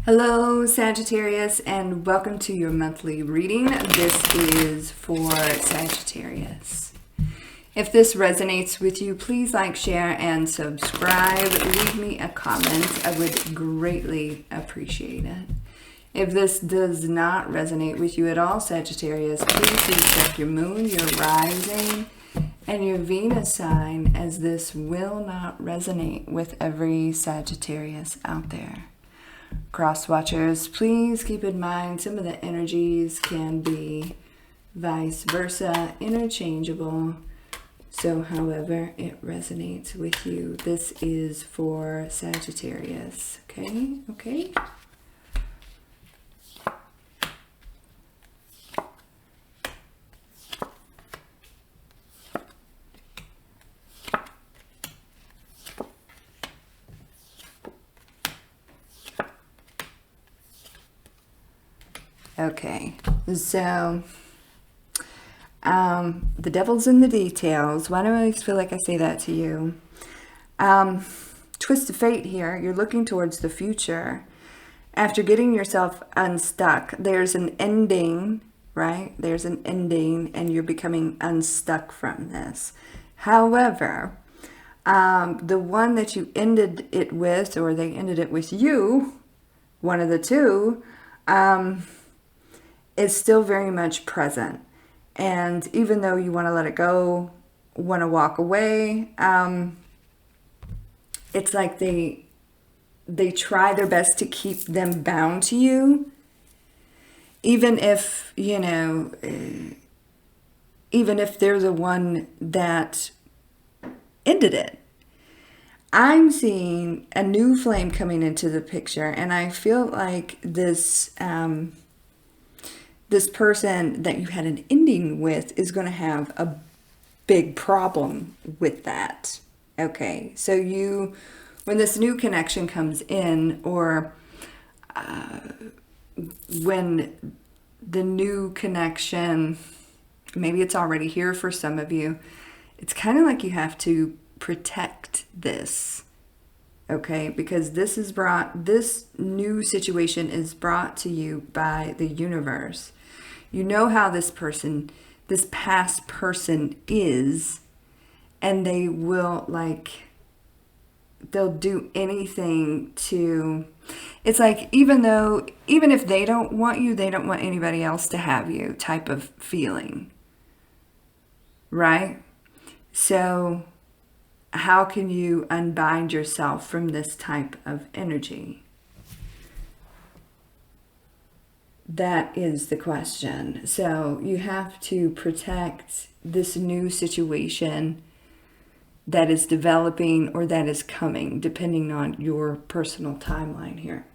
Hello, Sagittarius, and welcome to your monthly reading. This is for Sagittarius. If this resonates with you, please like, share, and subscribe. Leave me a comment. I would greatly appreciate it. If this does not resonate with you at all, Sagittarius, please do check your moon, your rising, and your Venus sign, as this will not resonate with every Sagittarius out there. Cross watchers, please keep in mind some of the energies can be vice versa, interchangeable. So however it resonates with you, this is for Sagittarius. Okay. Okay, so the devil's in the details. Why do I always feel like I say that to you? Twist of fate here. You're looking towards the future. After getting yourself unstuck, there's an ending, right? There's an ending, and you're becoming unstuck from this. However, the one that you ended it with, or they ended it with you, one of the two, is still very much present. And even though you want to let it go, want to walk away, it's like they try their best to keep them bound to you, even if, even if they're the one that ended it. I'm seeing a new flame coming into the picture, and I feel like this person that you had an ending with is going to have a big problem with that. Okay, so when this new connection comes in, or when the new connection, maybe it's already here for some of you, it's kind of like you have to protect this. Okay, because this new situation is brought to you by the universe. You know how this past person is, and they'll do anything to, it's like, even if they don't want you, they don't want anybody else to have you type of feeling. Right? So how can you unbind yourself from this type of energy? That is the question. So you have to protect this new situation that is developing or that is coming, depending on your personal timeline here.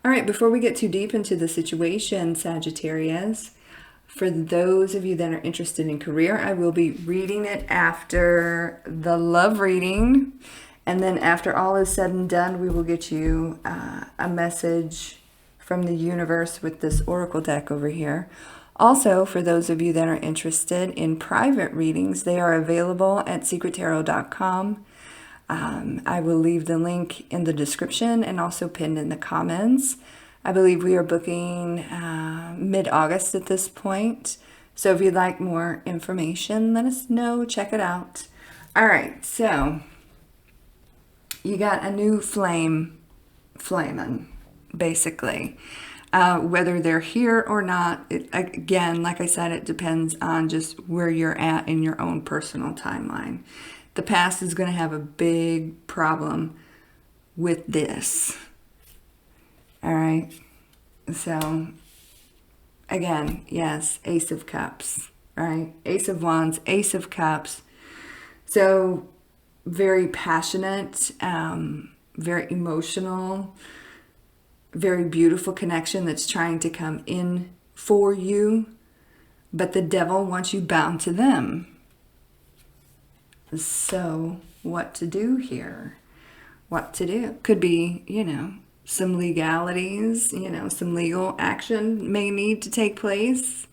All right, before we get too deep into the situation, Sagittarius, for those of you that are interested in career, I will be reading it after the love reading. And then after all is said and done, we will get you a message from the universe with this oracle deck over here. Also, for those of you that are interested in private readings, they are available at secrettarot.com. I will leave the link in the description and also pinned in the comments. I believe we are booking mid-August at this point. So if you'd like more information, let us know. Check it out. All right, so you got a new flame flaming, basically. Whether they're here or not, again, like I said, it depends on just where you're at in your own personal timeline. The past is going to have a big problem with this. All right. So, again, yes, Ace of Cups, right? Ace of Wands, Ace of Cups. So, very passionate, very emotional, very beautiful connection that's trying to come in for you, but the devil wants you bound to them. So what to do here? What to do? Could be, some legalities, some legal action may need to take place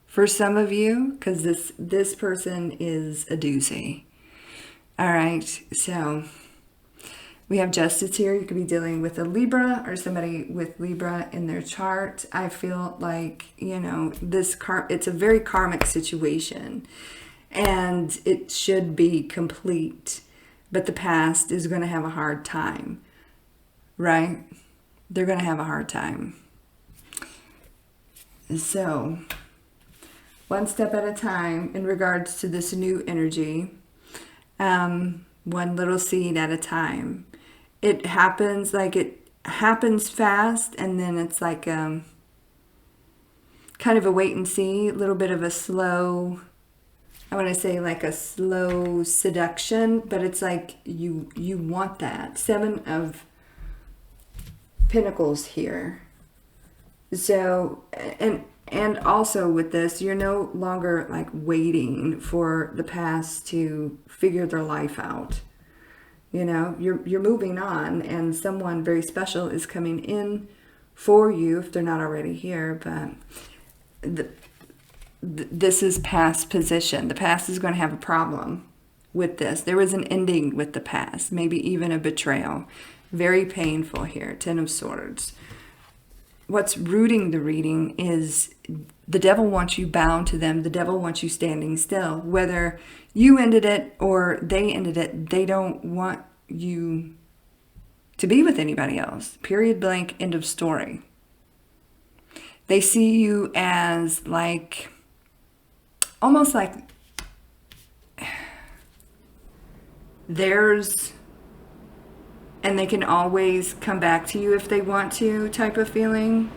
for some of you, because this person is a doozy. All right, so We have justice here. You could be dealing with a Libra or somebody with Libra in their chart. I feel like, you know, it's a very karmic situation, and it should be complete. But the past is going to have a hard time, right? They're going to have a hard time. So, one step at a time in regards to this new energy. One little seed at a time. It happens fast, and then it's like kind of a wait and see, a little bit of a slow, I want to say like a slow seduction, but it's like you want that. 7 of Pentacles here. So, and also with this, you're no longer like waiting for the past to figure their life out. You know, you're moving on, and someone very special is coming in for you if they're not already here. But this is past position. The past is going to have a problem with this. There was an ending with the past, maybe even a betrayal. Very painful here. 10 of Swords. What's rooting the reading is the devil wants you bound to them. The devil wants you standing still. Whether you ended it or they ended it, they don't want you to be with anybody else. Period, blank, end of story. They see you as like, almost like theirs, and they can always come back to you if they want to, type of feeling.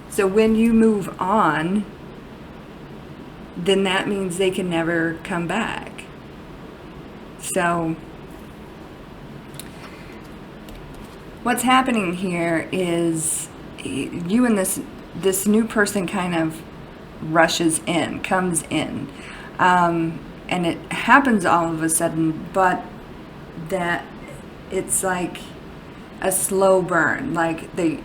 So when you move on, then that means they can never come back. So what's happening here is you and this new person kind of comes in. And it happens all of a sudden, but that it's like a slow burn. Like you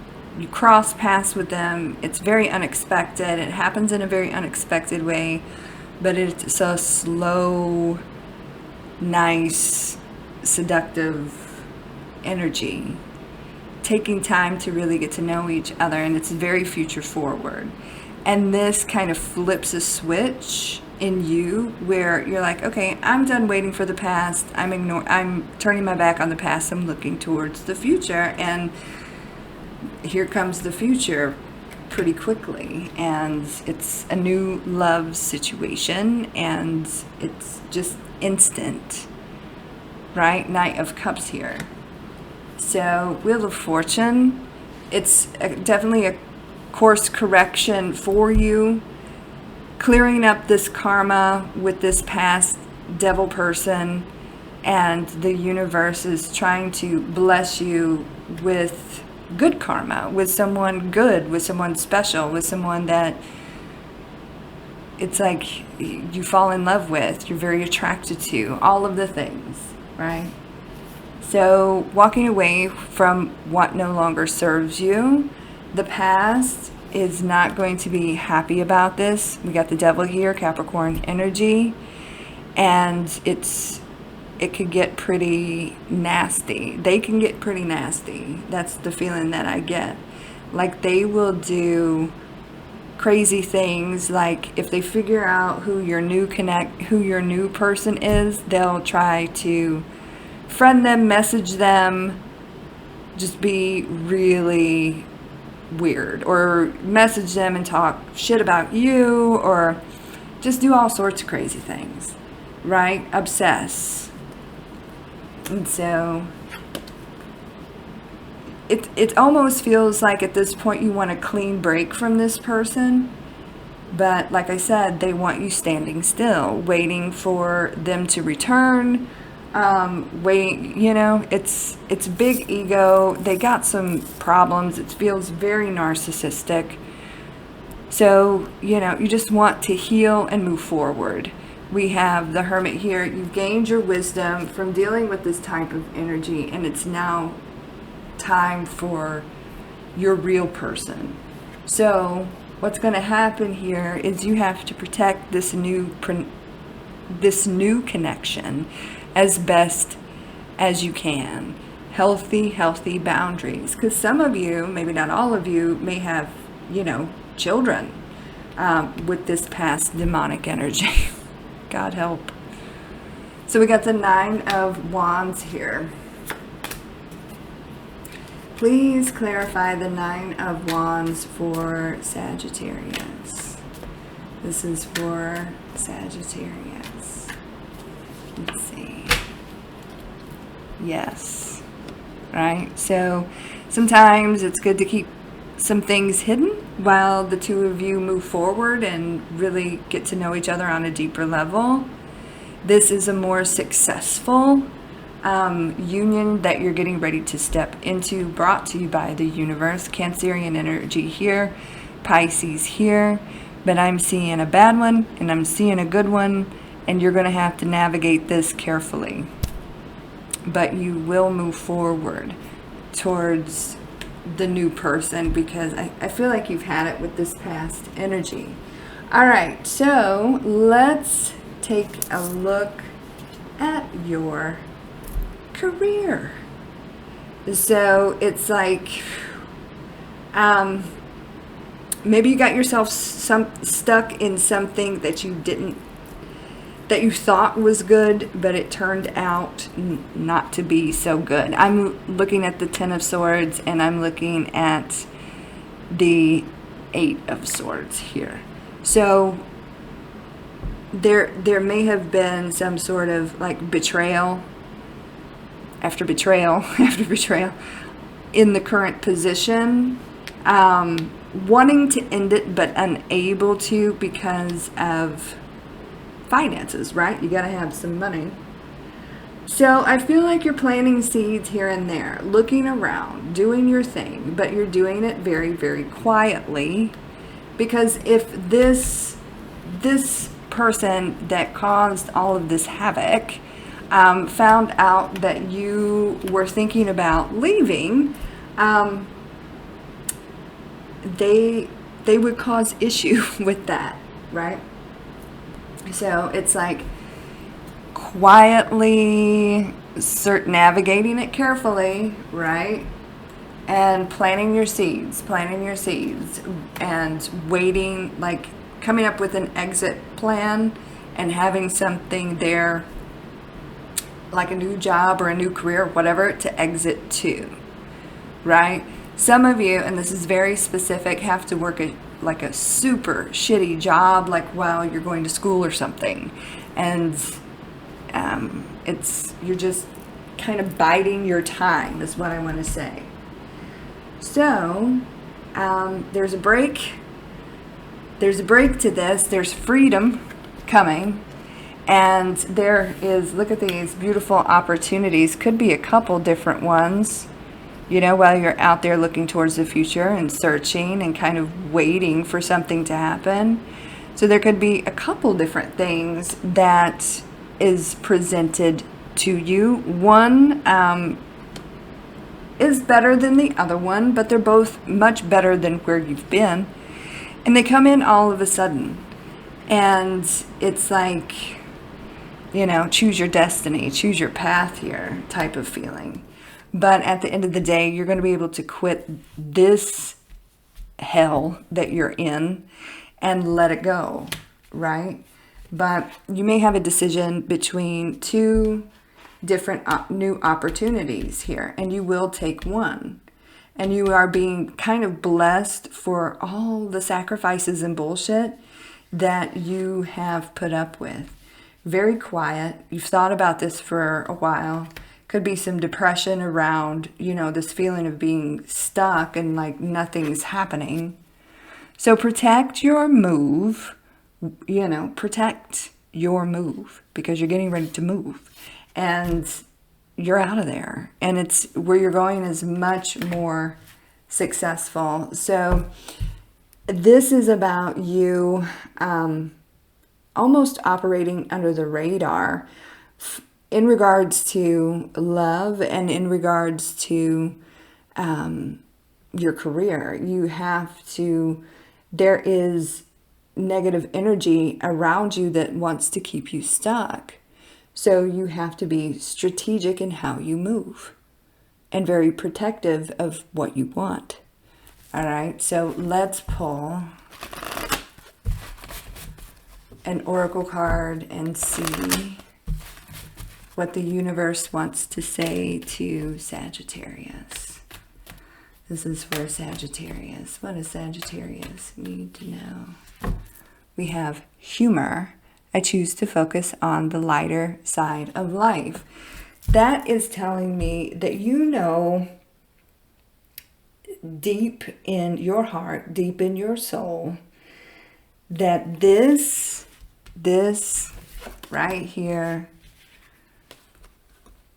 cross paths with them. It's very unexpected. It happens in a very unexpected way, but it's a slow, nice, seductive energy, taking time to really get to know each other, and it's very future forward. And this kind of flips a switch in you where you're like, okay, I'm done waiting for the past. I'm turning my back on the past. I'm looking towards the future, and here comes the future pretty quickly. And it's a new love situation, and it's just instant, right? Knight of Cups here. So Wheel of Fortune, it's definitely a course correction for you, clearing up this karma with this past devil person, and the universe is trying to bless you with good karma, with someone good, with someone special, with someone that it's like you fall in love with, you're very attracted to, all of the things, right? So walking away from what no longer serves you. The past is not going to be happy about this. We got the devil here, Capricorn energy, and it could get pretty nasty. They can get pretty nasty. That's the feeling that I get. Like they will do crazy things. Like if they figure out who your new person is, they'll try to friend them, message them, just be really weird, or message them and talk shit about you, or just do all sorts of crazy things, right? Obsess. And so it almost feels like at this point you want a clean break from this person, but like I said, they want you standing still, waiting for them to return. It's big ego. They got some problems. It feels very narcissistic. So, you just want to heal and move forward. We have the Hermit here. You've gained your wisdom from dealing with this type of energy, and it's now time for your real person. So, what's going to happen here is you have to protect this new connection as best as you can. healthy boundaries. Because some of you, maybe not all of you, may have, children with this past demonic energy. God help. So we got the 9 of Wands here. Please clarify the 9 of Wands for Sagittarius. This is for Sagittarius. Let's see. Yes. Right? So sometimes it's good to keep some things hidden while the two of you move forward and really get to know each other on a deeper level. This is a more successful union that you're getting ready to step into, brought to you by the universe. Cancerian energy here, Pisces here, but I'm seeing a bad one and I'm seeing a good one, and you're going to have to navigate this carefully. But you will move forward towards the new person, because I feel like you've had it with this past energy. All right, so let's take a look at your career. So it's like maybe you got yourself stuck in something that you thought was good, but it turned out not to be so good. I'm looking at the 10 of Swords, and I'm looking at the 8 of Swords here. So there may have been some sort of like betrayal after betrayal after betrayal in the current position, wanting to end it but unable to because of finances, right? You got to have some money. So I feel like you're planting seeds here and there, looking around, doing your thing, but you're doing it very, very quietly, because if this person that caused all of this havoc found out that you were thinking about leaving, they would cause issue with that, right? So it's like quietly navigating it carefully, right? And planting your seeds and waiting, like coming up with an exit plan and having something there, like a new job or a new career, whatever, to exit to, right? Some of you, and this is very specific, have to work like a super shitty job, like while you're going to school or something, and you're just kind of biding your time, is what I want to say. So there's a break to this. There's freedom coming, and there is, look at these beautiful opportunities. Could be a couple different ones, while you're out there looking towards the future and searching and kind of waiting for something to happen. So there could be a couple different things that is presented to you. One is better than the other one, but they're both much better than where you've been. And they come in all of a sudden. And it's like, choose your destiny, choose your path here type of feeling. But at the end of the day, you're going to be able to quit this hell that you're in and let it go, right? But you may have a decision between two different new opportunities here, and you will take one. And you are being kind of blessed for all the sacrifices and bullshit that you have put up with. Very quiet. You've thought about this for a while. Could be some depression around, this feeling of being stuck and like nothing's happening. So protect your move, protect your move, because you're getting ready to move and you're out of there, and it's where you're going is much more successful. So this is about you almost operating under the radar in regards to love and in regards to your career. There is negative energy around you that wants to keep you stuck. So you have to be strategic in how you move, and very protective of what you want. All right, so let's pull an oracle card and see what the universe wants to say to Sagittarius. This is for Sagittarius. What does Sagittarius need to know? We have humor. I choose to focus on the lighter side of life. That is telling me that you know deep in your heart, deep in your soul, that this right here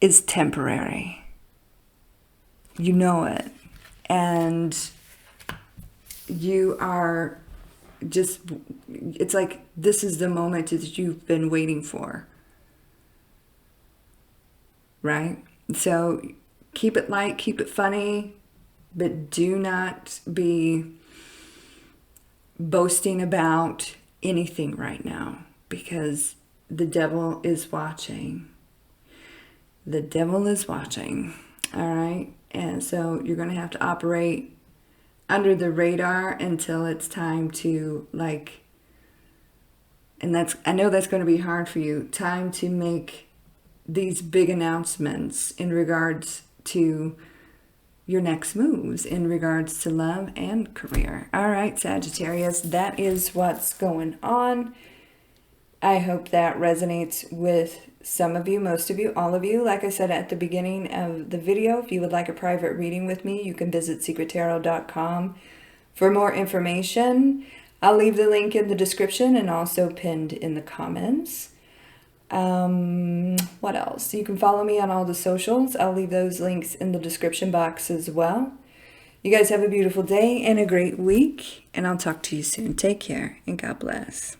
is temporary. You know it. And you are just, it's like this is the moment that you've been waiting for. Right? So keep it light, keep it funny, but do not be boasting about anything right now, because the devil is watching. The devil is watching. All right? And so you're going to have to operate under the radar until it's time to, like, and that's, I know that's going to be hard for you, time to make these big announcements in regards to your next moves, in regards to love and career. All right, Sagittarius, that is what's going on. I hope that resonates with some of you, most of you, all of you. Like I said at the beginning of the video, if you would like a private reading with me, you can visit secrettarot.com for more information. I'll leave the link in the description and also pinned in the comments. What else? You can follow me on all the socials. I'll leave those links in the description box as well. You guys have a beautiful day and a great week, and I'll talk to you soon. Take care and God bless.